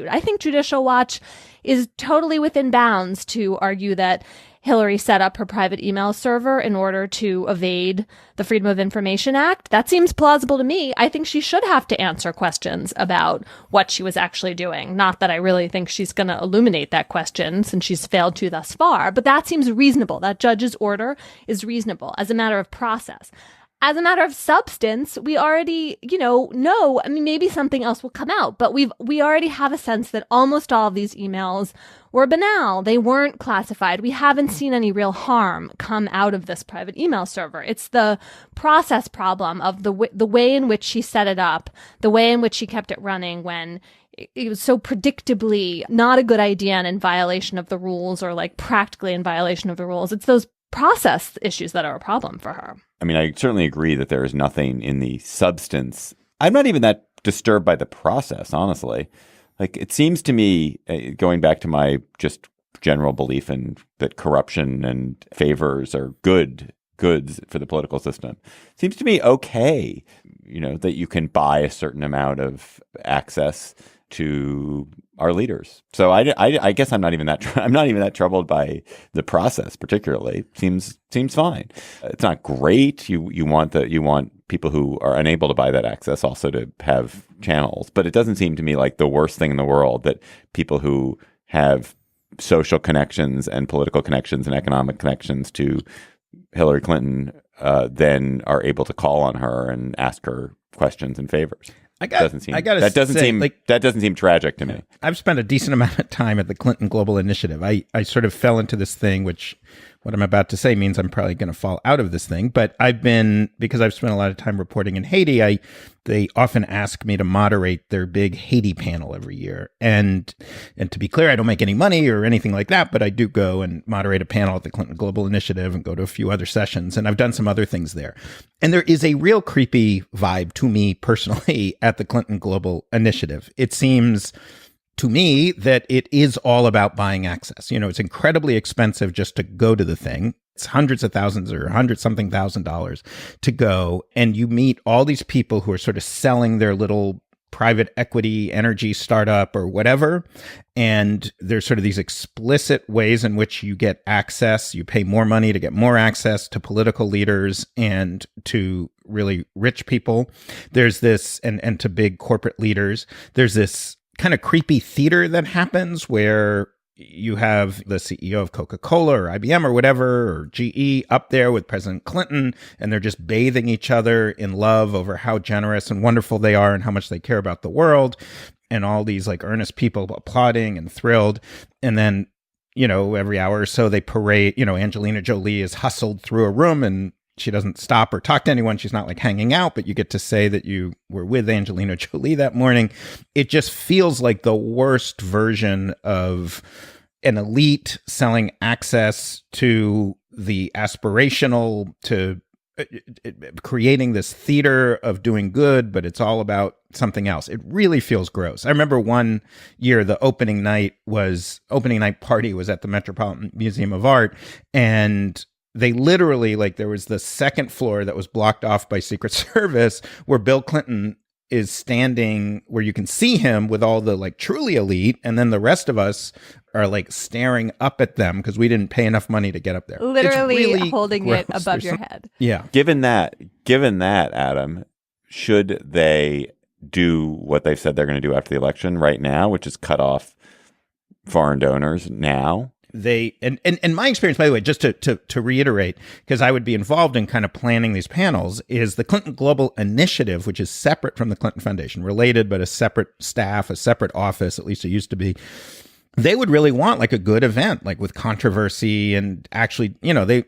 I think Judicial Watch is totally within bounds to argue that Hillary set up her private email server in order to evade the Freedom of Information Act. That seems plausible to me. I think she should have to answer questions about what she was actually doing. Not that I really think she's going to illuminate that question since she's failed to thus far, but that seems reasonable. That judge's order is reasonable as a matter of process. As a matter of substance, we already, know, I mean, maybe something else will come out, but we already have a sense that almost all of these emails were banal. They weren't classified. We haven't seen any real harm come out of this private email server. It's the process problem of the way in which she set it up, the way in which she kept it running when it was so predictably not a good idea and in violation of the rules, or like practically in violation of the rules. It's those process issues that are a problem for her. I mean, I certainly agree that there is nothing in the substance. I'm not even that disturbed by the process, honestly. Like, it seems to me, going back to my just general belief in that corruption and favors are goods for the political system, seems to me okay, that you can buy a certain amount of access to our leaders. So I guess I'm not even that troubled by the process particularly. Seems fine. It's not great. You want people who are unable to buy that access also to have channels, but it doesn't seem to me like the worst thing in the world that people who have social connections and political connections and economic connections to Hillary Clinton then are able to call on her and ask her questions and favors. That doesn't seem tragic to me. I've spent a decent amount of time at the Clinton Global Initiative. I sort of fell into this thing, which what I'm about to say means I'm probably going to fall out of this thing. But because I've spent a lot of time reporting in Haiti, they often ask me to moderate their big Haiti panel every year. And to be clear, I don't make any money or anything like that, but I do go and moderate a panel at the Clinton Global Initiative and go to a few other sessions. And I've done some other things there. And there is a real creepy vibe to me personally at the Clinton Global Initiative. It seems to me that it is all about buying access. It's incredibly expensive just to go to the thing. It's hundreds of thousands or $100-something thousand to go. And you meet all these people who are sort of selling their little private equity energy startup or whatever. And there's sort of these explicit ways in which you get access. You pay more money to get more access to political leaders and to really rich people. There's this, and to big corporate leaders. There's this kind of creepy theater that happens where you have the CEO of Coca-Cola or IBM or whatever, or GE up there with President Clinton, and they're just bathing each other in love over how generous and wonderful they are and how much they care about the world. And all these like earnest people applauding and thrilled. And then, every hour or so they parade, Angelina Jolie is hustled through a room and she doesn't stop or talk to anyone. She's not like hanging out, but you get to say that you were with Angelina Jolie that morning. It just feels like the worst version of an elite selling access to the aspirational, to creating this theater of doing good, but it's all about something else. It really feels gross. I remember one year the opening night party was at the Metropolitan Museum of Art, and they literally, there was the second floor that was blocked off by Secret Service where Bill Clinton is standing, where you can see him with all the truly elite, and then the rest of us are staring up at them because we didn't pay enough money to get up there. Literally really holding gross. it above your head. Yeah. Given that, Adam, should they do what they've said they're going to do after the election right now, which is cut off foreign donors now? They and my experience, by the way, just to reiterate, because I would be involved in kind of planning these panels, is the Clinton Global Initiative, which is separate from the Clinton Foundation, related, but a separate staff, a separate office, at least it used to be. They would really want a good event, with controversy, and actually, the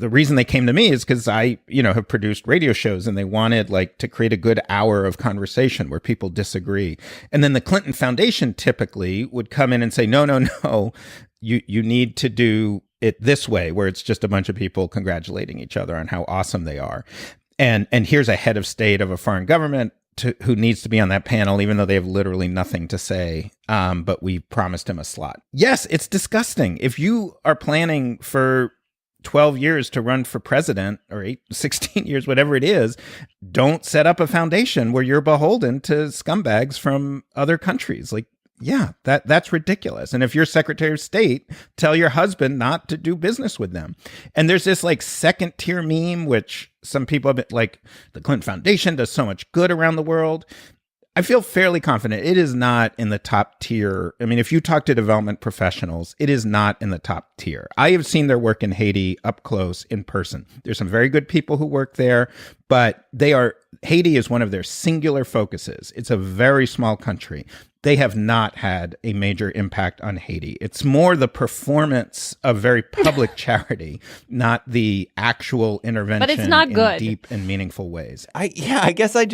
reason they came to me is because I, have produced radio shows, and they wanted to create a good hour of conversation where people disagree. And then the Clinton Foundation typically would come in and say, no, you need to do it this way, where it's just a bunch of people congratulating each other on how awesome they are. And here's a head of state of a foreign government who needs to be on that panel, even though they have literally nothing to say. But we promised him a slot. Yes, it's disgusting. If you are planning for 12 years to run for president, or 16 years, whatever it is, don't set up a foundation where you're beholden to scumbags from other countries. Yeah, that's ridiculous. And if you're Secretary of State, tell your husband not to do business with them. And there's this like second tier meme, which some people have been like, the Clinton Foundation does so much good around the world. I feel fairly confident it is not in the top tier. I mean, if you talk to development professionals, it is not in the top tier. I have seen their work in Haiti up close in person. There's some very good people who work there, but Haiti is one of their singular focuses. It's a very small country. They have not had a major impact on Haiti. It's more the performance of very public charity, not the actual intervention But it's not good. in deep and meaningful ways. I guess I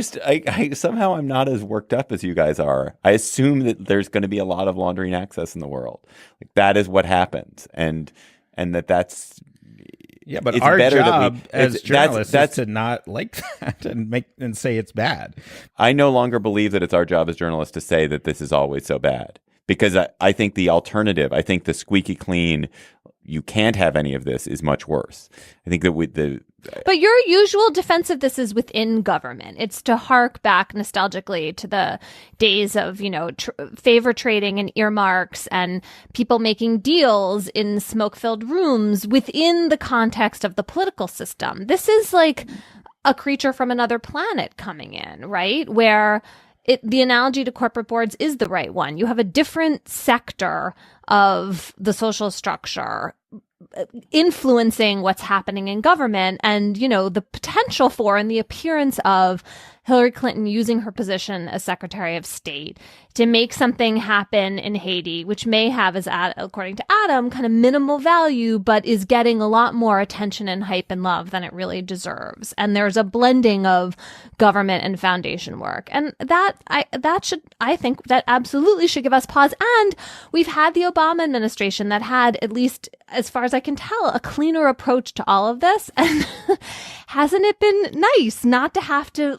somehow I'm not as worked up as you guys are. I assume that there's going to be a lot of laundering access in the world. Like that is what happens, and that's. Yeah, but it's our better job that as journalists is to not like that and say it's bad. I no longer believe that it's our job as journalists to say that this is always so bad, because I think the alternative, I think the squeaky clean, you can't have any of this, is much worse. I think that But your usual defense of this is within government. It's to hark back nostalgically to the days of, favor trading and earmarks and people making deals in smoke-filled rooms within the context of the political system. This is like a creature from another planet coming in, right? Where the analogy to corporate boards is the right one. You have a different sector of the social structure influencing what's happening in government, and the potential for and the appearance of Hillary Clinton using her position as Secretary of State to make something happen in Haiti, which may have, according to Adam, kind of minimal value, but is getting a lot more attention and hype and love than it really deserves. And there's a blending of government and foundation work. And I think that absolutely should give us pause. And we've had the Obama administration that had, at least as far as I can tell, a cleaner approach to all of this. And hasn't it been nice not to have to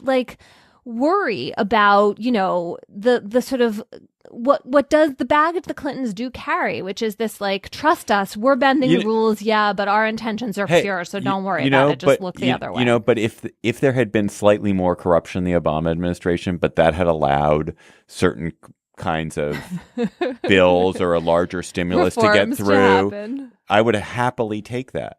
worry about, the sort of what does the baggage the Clintons do carry, which is this trust us, we're bending the rules, but our intentions are pure, so don't worry about it. Just look the other way. But if there had been slightly more corruption in the Obama administration, but that had allowed certain kinds of bills or a larger stimulus to get through, I would happily take that.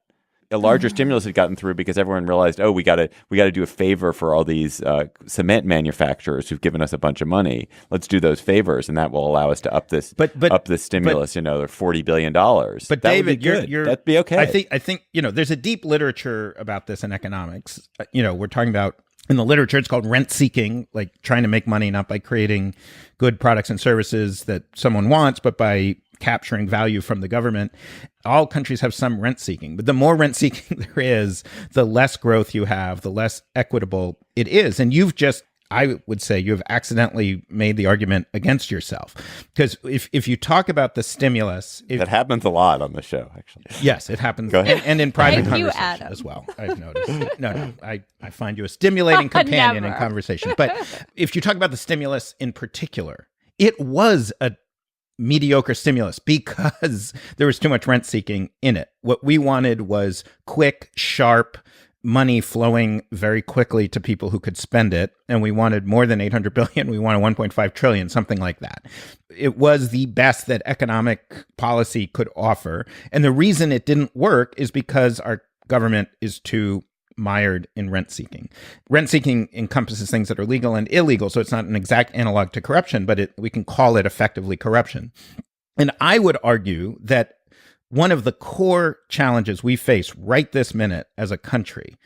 A larger stimulus had gotten through because everyone realized, we got to do a favor for all these cement manufacturers who've given us a bunch of money. Let's do those favors, and that will allow us to up this stimulus. They're $40 billion. But that David, would be good. That'd be okay. I think there's a deep literature about this in economics. We're talking about, in the literature, it's called rent seeking, like trying to make money not by creating good products and services that someone wants, but by capturing value from the government. All countries have some rent seeking, but the more rent seeking there is, the less growth you have, the less equitable it is. And I would say you have accidentally made the argument against yourself. Because if you talk about the stimulus... that happens a lot on the show, actually. Yes, it happens. And in private conversation as well, I've noticed. No, I find you a stimulating companion in conversation. But if you talk about the stimulus in particular, it was a mediocre stimulus because there was too much rent seeking in it. What we wanted was quick, sharp money flowing very quickly to people who could spend it. And we wanted more than 800 billion. We wanted 1.5 trillion, something like that. It was the best that economic policy could offer. And the reason it didn't work is because our government is too mired in rent seeking. Rent seeking encompasses things that are legal and illegal, so it's not an exact analog to corruption, but we can call it effectively corruption. And I would argue that one of the core challenges we face right this minute as a country,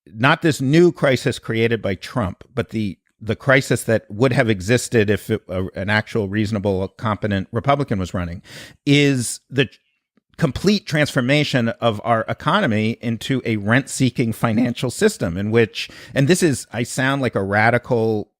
not this new crisis created by Trump, but the crisis that would have existed if an actual reasonable, competent Republican was running, is the complete transformation of our economy into a rent-seeking financial system in which, and this is, I sound like a radical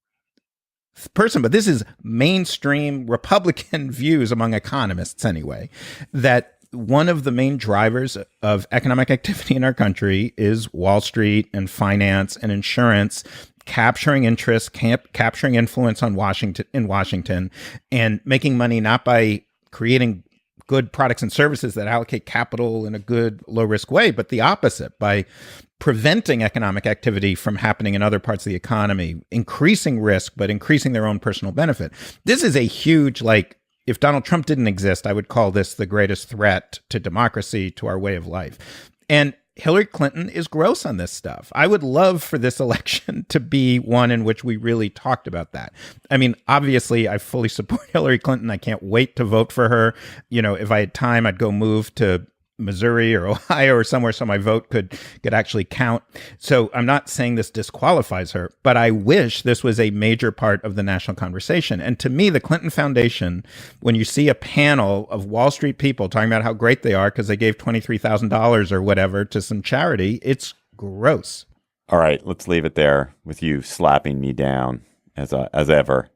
person, but this is mainstream Republican views among economists anyway, that one of the main drivers of economic activity in our country is Wall Street and finance and insurance capturing interest, capturing influence on Washington, and making money not by creating good products and services that allocate capital in a good, low-risk way, but the opposite, by preventing economic activity from happening in other parts of the economy, increasing risk, but increasing their own personal benefit. This is a huge, if Donald Trump didn't exist, I would call this the greatest threat to democracy, to our way of life. And Hillary Clinton is gross on this stuff. I would love for this election to be one in which we really talked about that. I mean, obviously, I fully support Hillary Clinton. I can't wait to vote for her. You know, if I had time, I'd go move to Missouri or Ohio or somewhere so my vote could actually count. So I'm not saying this disqualifies her, but I wish this was a major part of the national conversation. And to me, the Clinton Foundation, when you see a panel of Wall Street people talking about how great they are because they gave $23,000 or whatever to some charity, it's gross. All right, let's leave it there with you slapping me down as ever.